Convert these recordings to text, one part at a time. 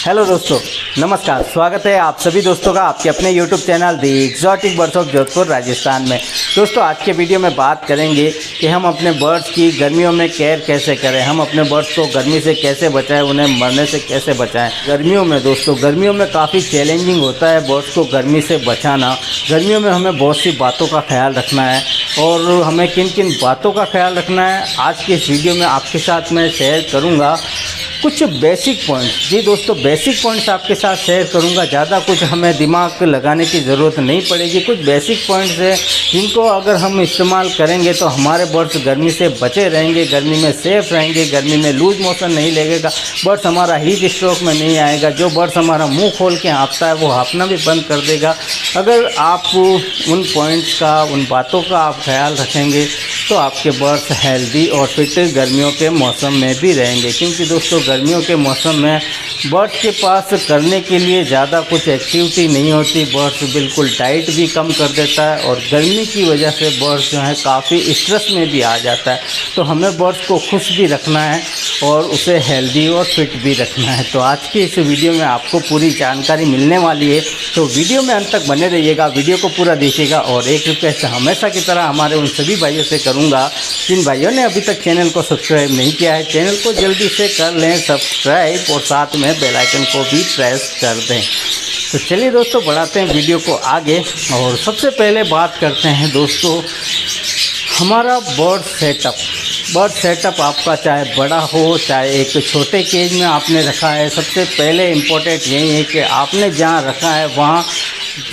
Hello दोस्तों, नमस्कार। स्वागत है आप सभी दोस्तों का आपके अपने YouTube channel the exotic birds of Jodhpur Rajasthan में। दोस्तों, आज के वीडियो में बात करेंगे कि हम अपने बर्ड्स की गर्मियों में केयर कैसे करें, हम अपने बर्ड्स को गर्मी से कैसे बचाएं, उन्हें मरने से कैसे बचाएं। गर्मियों में दोस्तों, गर्मियों में काफ़ी चैलेंजिंग होता है बर्ड्स को गर्मी से बचाना। गर्मियों में हमें बहुत सी बातों का ख्याल रखना है और हमें किन किन बातों का ख्याल रखना है आज के इस वीडियो में आपके साथ मैं शेयर करूँगा। कुछ बेसिक पॉइंट्स, जी दोस्तों, बेसिक पॉइंट्स आपके साथ शेयर करूंगा। ज़्यादा कुछ हमें दिमाग लगाने की ज़रूरत नहीं पड़ेगी। कुछ बेसिक पॉइंट्स हैं जिनको अगर हम इस्तेमाल करेंगे तो हमारे बर्ड्स गर्मी से बचे रहेंगे, गर्मी में सेफ रहेंगे, गर्मी में लूज मोशन नहीं लगेगा, बर्ड्स हमारा हीट स्ट्रोक में नहीं आएगा। जो बर्ड्स हमारा मुंह खोल के हाँफता है वो हाँफना भी बंद कर देगा। अगर आप उन पॉइंट्स का, उन बातों का आप ख्याल रखेंगे तो आपके बर्ड्स हेल्दी और फिट गर्मियों के मौसम में भी रहेंगे। क्योंकि दोस्तों, गर्मियों के मौसम में बर्ड्स के पास करने के लिए ज़्यादा कुछ एक्टिविटी नहीं होती। बर्ड्स बिल्कुल डाइट भी कम कर देता है और गर्मी की वजह से बर्ड्स जो है काफ़ी स्ट्रेस में भी आ जाता है। तो हमें बर्ड्स को खुश भी रखना है और उसे हेल्दी और फिट भी रखना है। तो आज की इस वीडियो में आपको पूरी जानकारी मिलने वाली है, तो वीडियो में अंत तक बने रहिएगा, वीडियो को पूरा देखिएगा। और एक रिक्वेस्ट हमेशा की तरह हमारे उन सभी भाइयों से करूँगा जिन भाइयों ने अभी तक चैनल को सब्सक्राइब नहीं किया है, चैनल को जल्दी से कर लें सब्सक्राइब और साथ में बेल आइकन को भी प्रेस कर दें। तो चलिए दोस्तों, बढ़ाते हैं वीडियो को आगे और सबसे पहले बात करते हैं दोस्तों हमारा बर्ड सेटअप आपका चाहे बड़ा हो चाहे एक छोटे केज में आपने रखा है। सबसे पहले इम्पोर्टेंट यही है कि आपने जहाँ रखा है वहाँ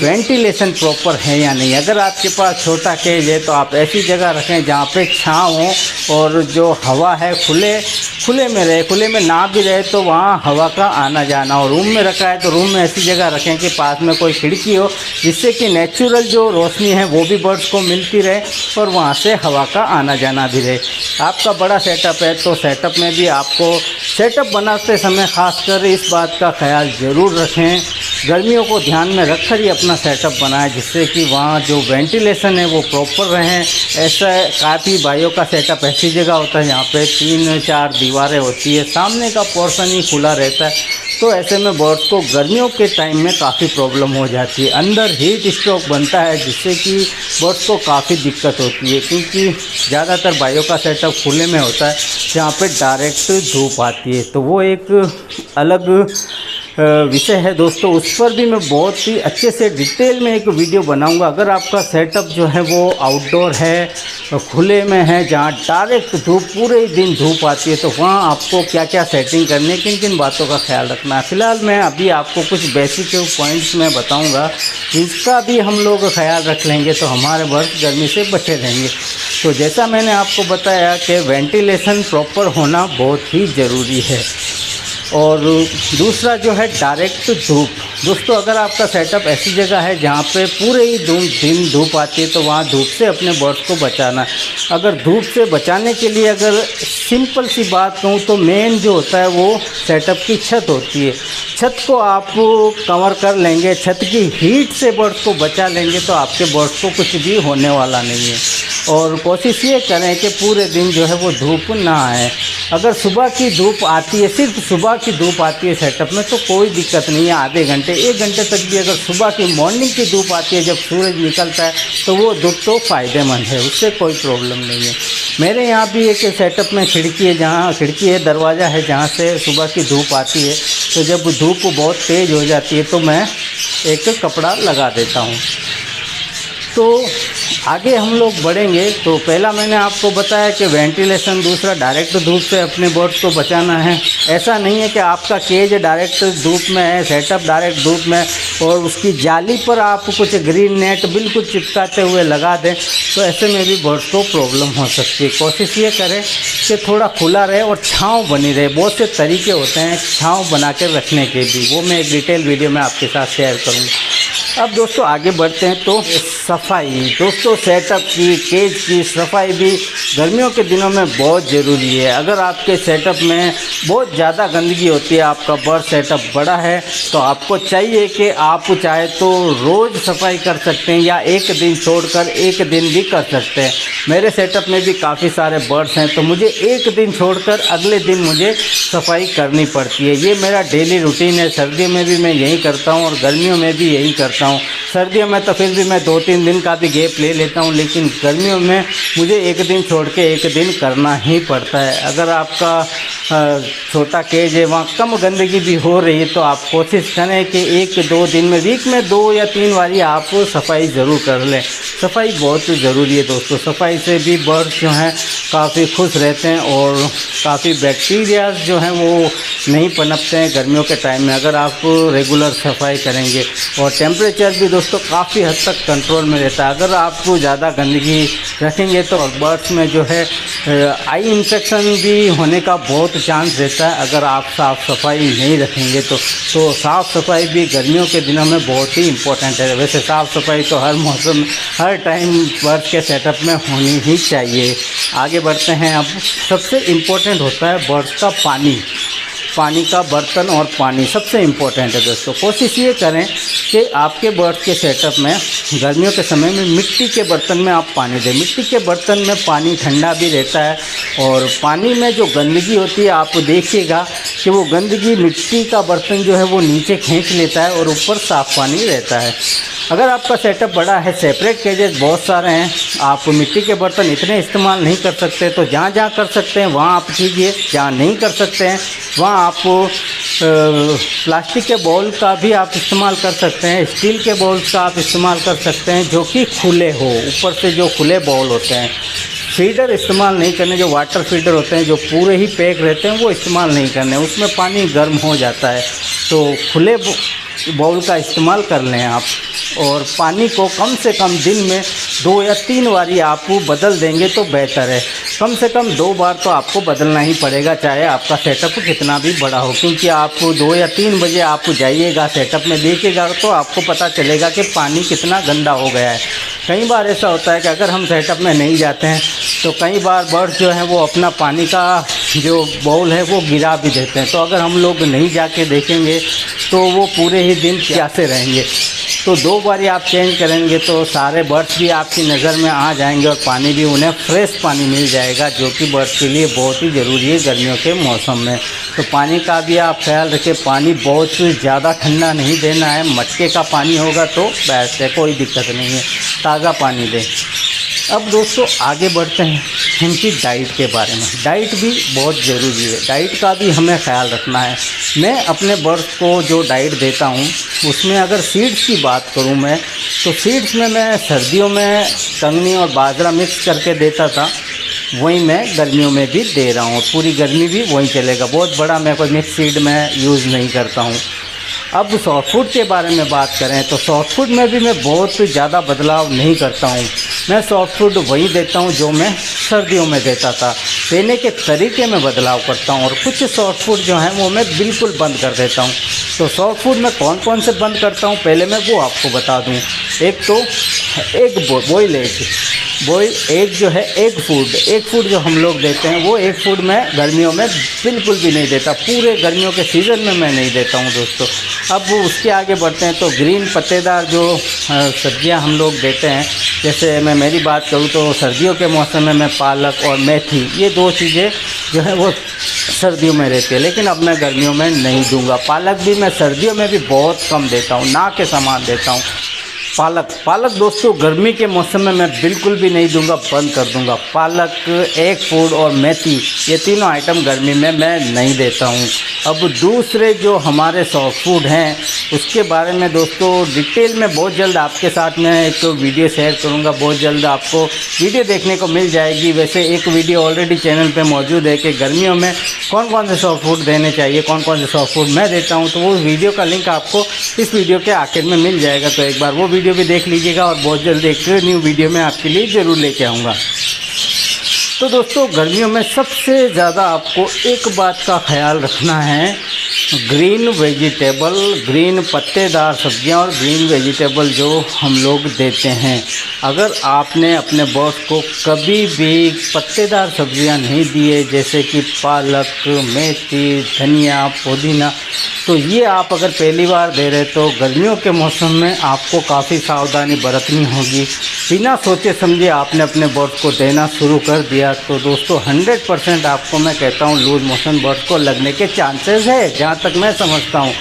वेंटिलेशन प्रॉपर है या नहीं। अगर आपके पास छोटा केज है तो आप ऐसी जगह रखें जहाँ पे छाँव हो और जो हवा है खुले में रहे। खुले में ना भी रहे तो वहाँ हवा का आना जाना हो। रूम में रखा है तो रूम में ऐसी जगह रखें कि पास में कोई खिड़की हो, जिससे कि नेचुरल जो रोशनी है वो भी बर्ड्स को मिलती रहे और वहाँ से हवा का आना जाना भी रहे। आपका बड़ा सेटअप है तो सेटअप में भी आपको सेटअप बनाते समय खासकर इस बात का ख्याल ज़रूर रखें, गर्मियों को ध्यान में रखकर ही अपना सेटअप बनाएं, जिससे कि वहाँ जो वेंटिलेशन है वो प्रॉपर रहें। ऐसा काफ़ी भाइयों का सेटअप ऐसी जगह होता है जहाँ पे 3-4 दीवारें होती है, सामने का पोर्शन ही खुला रहता है। तो ऐसे में बर्ड्स को गर्मियों के टाइम में काफ़ी प्रॉब्लम हो जाती है, अंदर हीट स्ट्रोक बनता है, जिससे कि बर्ड्स को काफ़ी दिक्कत होती है। क्योंकि ज़्यादातर भाइयों का सेटअप खुले में होता है जहाँ पे डायरेक्ट धूप आती है, तो वो एक अलग विषय है दोस्तों। उस पर भी मैं बहुत ही अच्छे से डिटेल में एक वीडियो बनाऊंगा। अगर आपका सेटअप जो है वो आउटडोर है, खुले में है, जहाँ डायरेक्ट धूप पूरे दिन धूप आती है, तो वहाँ आपको क्या क्या सेटिंग करनी है, किन किन बातों का ख्याल रखना है। फ़िलहाल मैं अभी आपको कुछ बेसिक पॉइंट्स में बताऊँगा, जिसका भी हम लोग ख्याल रख लेंगे तो हमारे बर्ड्स गर्मी से बचे रहेंगे। तो जैसा मैंने आपको बताया कि वेंटिलेशन प्रॉपर होना बहुत ही ज़रूरी है। और दूसरा जो है डायरेक्ट धूप। दोस्तों, अगर आपका सेटअप ऐसी जगह है जहाँ पे पूरे ही दिन धूप आती है तो वहाँ धूप से अपने बर्ड्स को बचाना। अगर धूप से बचाने के लिए अगर सिंपल सी बात कहूँ तो मेन जो होता है वो सेटअप की छत होती है। छत को आप कवर कर लेंगे, छत की हीट से बर्ड्स को बचा लेंगे तो आपके बर्ड्स को कुछ भी होने वाला नहीं है। और कोशिश ये करें कि पूरे दिन जो है वो धूप ना आए। अगर सुबह की धूप आती है, सिर्फ सुबह की धूप आती है सेटअप में तो कोई दिक्कत नहीं है। आधे घंटे 1 घंटे तक भी अगर सुबह की मॉर्निंग की धूप आती है, जब सूरज निकलता है, तो वो धूप तो फ़ायदेमंद है, उससे कोई प्रॉब्लम नहीं है। मेरे यहाँ भी एक सेटअप में खिड़की है, जहाँ खिड़की है, दरवाज़ा है, जहाँ से सुबह की धूप आती है। तो जब धूप बहुत तेज़ हो जाती है तो मैं एक कपड़ा लगा देता हूँ। तो आगे हम लोग बढ़ेंगे। तो पहला मैंने आपको बताया कि वेंटिलेशन, दूसरा डायरेक्ट धूप से अपने बर्ड्स को बचाना है। ऐसा नहीं है कि आपका केज डायरेक्ट धूप में है, सेटअप डायरेक्ट धूप में, और उसकी जाली पर आप कुछ ग्रीन नेट बिल्कुल चिपकाते हुए लगा दें, तो ऐसे में भी बर्ड्स को प्रॉब्लम हो सकती है। कोशिश ये करें कि थोड़ा खुला रहे और छाँव बनी रहे। बहुत से तरीके होते हैं छाँव बना कर रखने के भी, वो मैं एक डिटेल वीडियो में आपके साथ शेयर करूँगा। अब दोस्तों आगे बढ़ते हैं। तो सफाई, दोस्तों सेटअप की, केज की सफाई भी गर्मियों के दिनों में बहुत ज़रूरी है। अगर आपके सेटअप में बहुत ज़्यादा गंदगी होती है, आपका बर्ड सेटअप बड़ा है, तो आपको चाहिए कि आप चाहे तो रोज़ सफाई कर सकते हैं या एक दिन छोड़कर एक दिन भी कर सकते हैं। मेरे सेटअप में भी काफ़ी सारे बर्ड्स हैं, तो मुझे एक दिन छोड़कर अगले दिन मुझे सफाई करनी पड़ती है। ये मेरा डेली रूटीन है। सर्दियों में भी मैं यही करता हूँ और गर्मियों में भी यही करता हूँ। सर्दियों में तो फिर भी मैं 2-3 दिन का भी गैप ले लेता हूँ, लेकिन गर्मियों में मुझे एक दिन छोड़ के एक दिन करना ही पड़ता है। अगर आपका छोटा केज है, वहाँ कम गंदगी भी हो रही है, तो आप कोशिश करें कि 1-2 दिन में, वीक में 2 या 3 बारी आप सफाई ज़रूर कर लें। सफाई बहुत ज़रूरी है दोस्तों। सफाई से भी बर्ड्स जो हैं काफ़ी खुश रहते हैं और काफ़ी बैक्टीरिया जो हैं वो नहीं पनपते हैं गर्मियों के टाइम में, अगर आप रेगुलर सफाई करेंगे। और टेम्परेचर भी दोस्तों काफ़ी हद तक कंट्रोल में रहता है। अगर आप ज़्यादा गंदगी रखेंगे तो बर्ड्स में जो है आई इन्फेक्शन भी होने का बहुत चांस रहता है, अगर आप साफ़ सफाई नहीं रखेंगे तो साफ़ सफाई भी गर्मियों के दिनों में बहुत ही इम्पोर्टेंट है। वैसे साफ़ सफाई तो हर मौसम, हर टाइम बर्ड के सेटअप में होनी ही चाहिए। आगे बढ़ते हैं। अब सबसे इम्पोर्टेंट होता है बर्ड्स का पानी का बर्तन, और पानी सबसे इम्पोर्टेंट है दोस्तों। कोशिश ये करें कि आपके बर्ड्स के सेटअप में गर्मियों के समय में मिट्टी के बर्तन में आप पानी दें। मिट्टी के बर्तन में पानी ठंडा भी रहता है, और पानी में जो गंदगी होती है आप देखिएगा कि वो गंदगी मिट्टी का बर्तन जो है वो नीचे खींच लेता है और ऊपर साफ़ पानी रहता है। अगर आपका सेटअप बड़ा है, सेपरेट केजेस बहुत सारे हैं, आप मिट्टी के बर्तन इतने इस्तेमाल नहीं कर सकते, तो जहाँ जहाँ कर सकते हैं वहाँ आप कीजिए। जहाँ नहीं कर सकते हैं वहाँ आप प्लास्टिक के बाउल का भी आप इस्तेमाल कर सकते हैं, स्टील के बाउल्स का आप इस्तेमाल कर सकते हैं जो कि खुले हो, ऊपर से जो खुले बाउल होते हैं। फीडर इस्तेमाल नहीं करने, जो वाटर फीडर होते हैं जो पूरे ही पैक रहते हैं वो इस्तेमाल नहीं करने, उसमें पानी गर्म हो जाता है। तो खुले बाउल का इस्तेमाल कर लें आप, और पानी को कम से कम दिन में 2 या 3 बारी आप बदल देंगे तो बेहतर है। कम से कम 2 बार तो आपको बदलना ही पड़ेगा, चाहे आपका सेटअप कितना भी बड़ा हो, क्योंकि आप 2 या 3 बजे आप जाइएगा सेटअप में देखिएगा तो आपको पता चलेगा कि पानी कितना गंदा हो गया है। कई बार ऐसा होता है कि अगर हम सेटअप में नहीं जाते हैं तो कई बार बर्ड्स जो हैं वो अपना पानी का जो बाउल है वो गिरा भी देते हैं। तो अगर हम लोग नहीं जाके देखेंगे तो वो पूरे ही दिन प्यासे रहेंगे। तो 2 बारी आप चेंज करेंगे तो सारे बर्ड्स भी आपकी नज़र में आ जाएंगे और पानी भी उन्हें फ्रेश पानी मिल जाएगा, जो कि बर्ड्स के लिए बहुत ही ज़रूरी है गर्मियों के मौसम में। तो पानी का भी आप ख्याल रखें, पानी बहुत ज़्यादा ठंडा नहीं देना है, मटके का पानी होगा तो बेस्ट है, कोई दिक्कत नहीं है, ताज़ा पानी दें। अब दोस्तों आगे बढ़ते हैं उनकी डाइट के बारे में। डाइट भी बहुत ज़रूरी है, डाइट का भी हमें ख्याल रखना है। मैं अपने बर्ड्स को जो डाइट देता हूँ उसमें अगर सीड्स की बात करूँ मैं, तो सीड्स में मैं सर्दियों में कंगनी और बाजरा मिक्स करके देता था, वही मैं गर्मियों में भी दे रहा हूँ, पूरी गर्मी भी वही चलेगा। बहुत बड़ा मैं कोई मिक्स सीड में यूज़ नहीं करता हूँ। अब सॉफ्ट फूड के बारे में बात करें तो सॉफ्ट फूड में भी मैं बहुत ज़्यादा बदलाव नहीं करता हूँ। मैं सॉफ्ट फूड वही देता हूँ जो मैं सर्दियों में देता था, देने के तरीके में बदलाव करता हूँ, और कुछ सॉफ्ट फूड जो हैं वो मैं बिल्कुल बंद कर देता हूँ। तो सॉफ्ट फूड में कौन कौन से बंद करता हूँ पहले मैं वो आपको बता दूँ। एक तो एग, बॉयल एग जो है, एग फूड जो हम लोग देते हैं वो एग फूड मैं गर्मियों में बिल्कुल भी नहीं देता, पूरे गर्मियों के सीज़न में मैं नहीं देता हूँ दोस्तों। अब उसके आगे बढ़ते हैं तो ग्रीन पत्तेदार जो सब्जियां हम लोग देते हैं, जैसे मैं मेरी बात करूँ तो सर्दियों के मौसम में मैं पालक और मेथी, ये 2 चीज़ें जो है वो सर्दियों में रहती है, लेकिन अब मैं गर्मियों में नहीं दूंगा। पालक भी मैं सर्दियों में भी बहुत कम देता हूँ, ना के समान देता हूँ। पालक दोस्तों गर्मी के मौसम में मैं बिल्कुल भी नहीं दूंगा, बंद कर दूंगा। पालक, एग फूड और मेथी, ये तीनों आइटम गर्मी में मैं नहीं देता हूं। अब दूसरे जो हमारे सॉफ्ट फूड हैं उसके बारे में दोस्तों डिटेल में बहुत जल्द आपके साथ मैं एक वीडियो शेयर करूंगा, बहुत जल्द आपको वीडियो देखने को मिल जाएगी। वैसे एक वीडियो ऑलरेडी चैनल पे मौजूद है कि गर्मियों में कौन कौन से सॉफ्ट फूड देने चाहिए, कौन कौन से सॉफ्ट फूड मैं देता हूँ, तो वो वीडियो का लिंक आपको इस वीडियो के आखिर में मिल जाएगा, तो एक बार वो वीडियो भी देख लीजिएगा। और बहुत जल्द एक न्यू वीडियो में आपके लिए ज़रूर लेके आऊँगा। तो दोस्तों गर्मियों में सबसे ज़्यादा आपको एक बात का ख्याल रखना है ग्रीन वेजिटेबल, ग्रीन पत्तेदार सब्जियां और ग्रीन वेजिटेबल जो हम लोग देते हैं। अगर आपने अपने बर्ड्स को कभी भी पत्तेदार सब्जियां नहीं दिए, जैसे कि पालक, मेथी, धनिया, पुदीना, तो ये आप अगर पहली बार दे रहे तो गर्मियों के मौसम में आपको काफ़ी सावधानी बरतनी होगी। बिना सोचे समझे आपने अपने बर्ड्स को देना शुरू कर दिया तो दोस्तों 100% आपको मैं कहता हूँ लूज मोशन बर्ड्स को लगने के चांसेस है। जहाँ तक मैं समझता हूँ,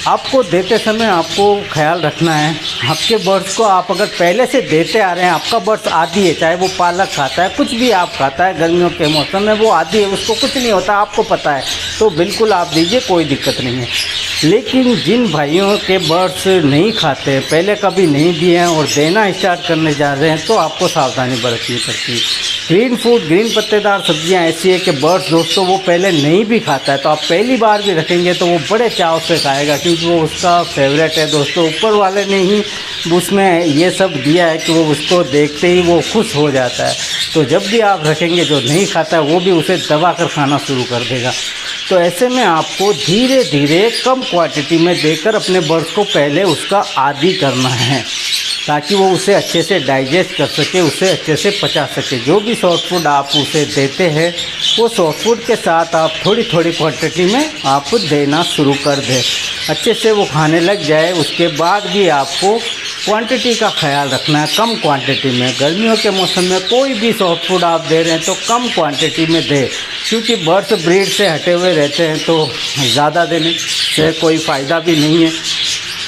आपको देते समय आपको ख्याल रखना है, आपके बर्ड्स को आप अगर पहले से देते आ रहे हैं, आपका बर्ड्स आदी है, चाहे वो पालक खाता है, कुछ भी आप खाता है गर्मियों के मौसम में, वो आदी है, उसको कुछ नहीं होता, आपको पता है, तो बिल्कुल आप दीजिए, कोई दिक्कत नहीं है। लेकिन जिन भाइयों के बर्ड्स नहीं खाते, पहले कभी नहीं दिए हैं और देना स्टार्ट करने जा रहे हैं, तो आपको सावधानी बरतनी पड़ती है। ग्रीन फूड, ग्रीन पत्तेदार सब्जियां ऐसी है कि बर्ड्स दोस्तों वो पहले नहीं भी खाता है, तो आप पहली बार भी रखेंगे तो वो बड़े चाव से खाएगा, क्योंकि वो उसका फेवरेट है दोस्तों। ऊपर वाले ने ही उसमें ये सब दिया है कि वो उसको देखते ही वो खुश हो जाता है। तो जब भी आप रखेंगे, जो नहीं खाता है वो भी उसे दबा कर खाना शुरू कर देगा। तो ऐसे में आपको धीरे धीरे कम क्वांटिटी में देकर अपने बर्ड्स को पहले उसका आदी करना है, ताकि वो उसे अच्छे से डाइजेस्ट कर सके, उसे अच्छे से पचा सके। जो भी सॉफ्ट फूड आप उसे देते हैं, वो सॉफ्ट फूड के साथ आप थोड़ी थोड़ी क्वांटिटी में आप देना शुरू कर दें, अच्छे से वो खाने लग जाए। उसके बाद भी आपको क्वांटिटी का ख्याल रखना है, कम क्वांटिटी में। गर्मियों के मौसम में कोई भी सॉफ्ट फूड आप दे रहे हैं तो कम क्वांटिटी में दें, क्योंकि बर्ड्स ब्रीड से हटे हुए रहते हैं, तो ज़्यादा देने से कोई फ़ायदा भी नहीं है।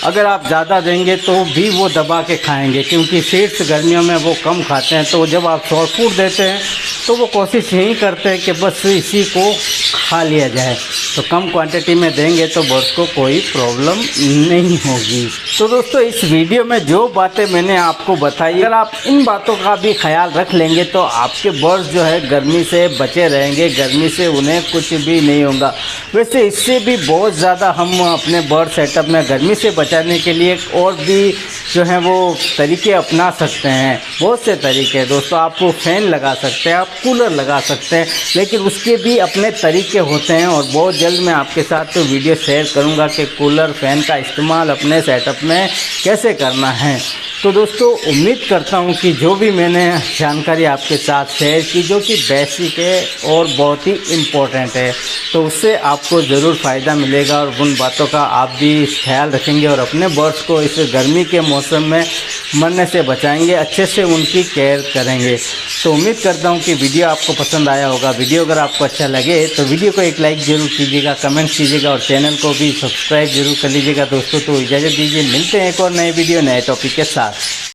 अगर आप ज़्यादा देंगे तो भी वो दबा के खाएंगे, क्योंकि सीड्स गर्मियों में वो कम खाते हैं। तो जब आप सॉफ्ट फूड देते हैं तो वो कोशिश यही करते हैं कि बस इसी को खा लिया जाए। तो कम क्वांटिटी में देंगे तो बर्ड्स को कोई प्रॉब्लम नहीं होगी। तो दोस्तों, इस वीडियो में जो बातें मैंने आपको बताई, अगर आप इन बातों का भी ख्याल रख लेंगे तो आपके बर्ड्स जो है गर्मी से बचे रहेंगे, गर्मी से उन्हें कुछ भी नहीं होगा। वैसे इससे भी बहुत ज़्यादा हम अपने बर्ड सेटअप में गर्मी से बचाने के लिए और भी जो है वो तरीके अपना सकते हैं। बहुत से तरीके हैं दोस्तों, आप वो फ़ैन लगा सकते हैं, आप कूलर लगा सकते हैं, लेकिन उसके भी अपने तरीके होते हैं। और बहुत जल्द मैं आपके साथ तो वीडियो शेयर करूंगा कि कूलर फ़ैन का इस्तेमाल अपने सेटअप में कैसे करना है। तो दोस्तों, उम्मीद करता हूं कि जो भी मैंने जानकारी आपके साथ शेयर की, जो कि बेसिक है और बहुत ही इम्पोर्टेंट है, तो उससे आपको ज़रूर फ़ायदा मिलेगा और उन बातों का आप भी ख्याल रखेंगे और अपने बर्ड्स को इस गर्मी के मौसम में मरने से बचाएंगे, अच्छे से उनकी केयर करेंगे। तो उम्मीद करता हूं कि वीडियो आपको पसंद आया होगा। वीडियो अगर आपको अच्छा लगे तो वीडियो को एक लाइक ज़रूर कीजिएगा, कमेंट कीजिएगा और चैनल को भी सब्सक्राइब जरूर कर लीजिएगा दोस्तों। तो इजाज़त दीजिए, मिलते हैं एक और नए वीडियो नए टॉपिक के साथ।